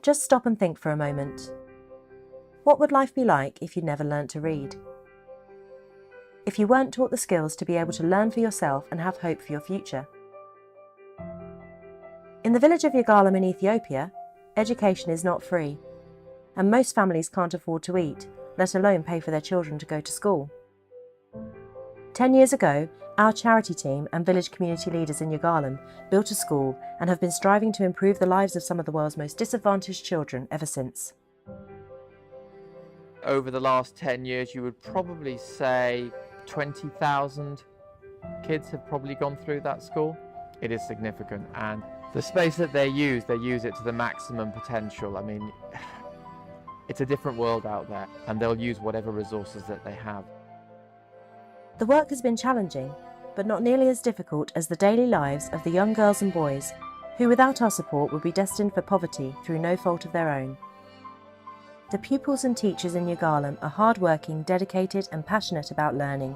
Just stop and think for a moment. What would life be like if you'd never learnt to read? If you weren't taught the skills to be able to learn for yourself and have hope for your future? In the village of Yirgaalem in Ethiopia, education is not free, and most families can't afford to eat, let alone pay for their children to go to school. 10 years ago, our charity team and village community leaders in Yirgaalem built a school and have been striving to improve the lives of some of the world's most disadvantaged children ever since. Over the last 10 years, you would probably say 20,000 kids have probably gone through that school. It is significant, and the space that they use it to the maximum potential. I mean, it's a different world out there, and they'll use whatever resources that they have. The work has been challenging, but not nearly as difficult as the daily lives of the young girls and boys who, without our support, would be destined for poverty through no fault of their own. The pupils and teachers in Yirgaalem are hard-working, dedicated and passionate about learning.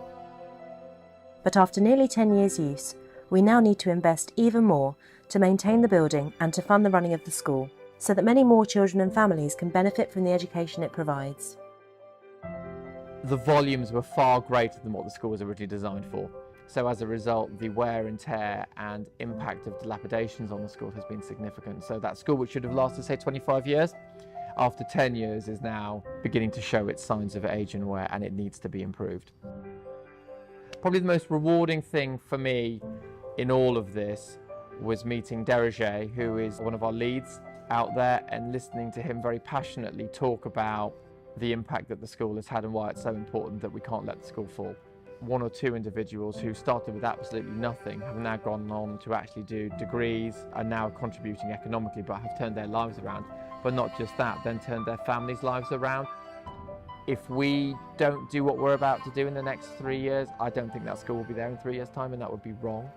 But after nearly 10 years' use, we now need to invest even more to maintain the building and to fund the running of the school, so that many more children and families can benefit from the education it provides. The volumes were far greater than what the school was originally designed for. So as a result, the wear and tear and impact of dilapidations on the school has been significant. So that school, which should have lasted, say, 25 years, after 10 years is now beginning to show its signs of age and wear, and it needs to be improved. Probably the most rewarding thing for me in all of this was meeting Derajay, who is one of our leads out there, and listening to him very passionately talk about the impact that the school has had and why it's so important that we can't let the school fall. One or two individuals who started with absolutely nothing have now gone on to actually do degrees, are now contributing economically, but have turned their lives around. But not just that, then turned their families' lives around. If we don't do what we're about to do in the next 3 years, I don't think that school will be there in 3 years' time, and that would be wrong.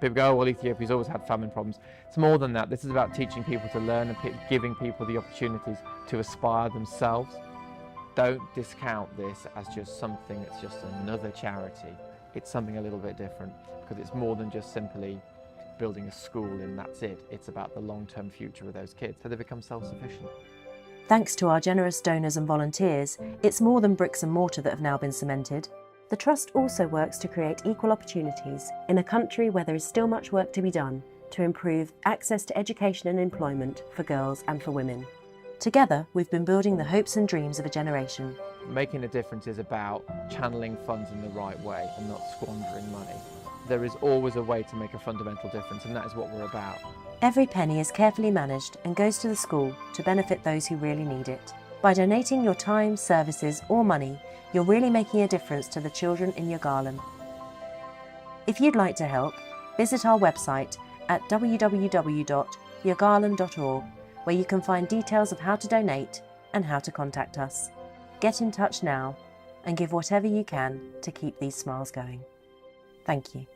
People go, oh, well, Ethiopia's always had famine problems. It's more than that. This is about teaching people to learn and giving people the opportunities to aspire themselves. Don't discount this as just something that's just another charity. It's something a little bit different, because it's more than just simply building a school and that's it. It's about the long-term future of those kids, so they become self-sufficient. Thanks to our generous donors and volunteers, it's more than bricks and mortar that have now been cemented. The Trust also works to create equal opportunities in a country where there is still much work to be done to improve access to education and employment for girls and for women. Together, we've been building the hopes and dreams of a generation. Making a difference is about channeling funds in the right way and not squandering money. There is always a way to make a fundamental difference, and that is what we're about. Every penny is carefully managed and goes to the school to benefit those who really need it. By donating your time, services or money, you're really making a difference to the children in Yirgaalem. If you'd like to help, visit our website at www.yirgaalem.org, where you can find details of how to donate and how to contact us. Get in touch now and give whatever you can to keep these smiles going. Thank you.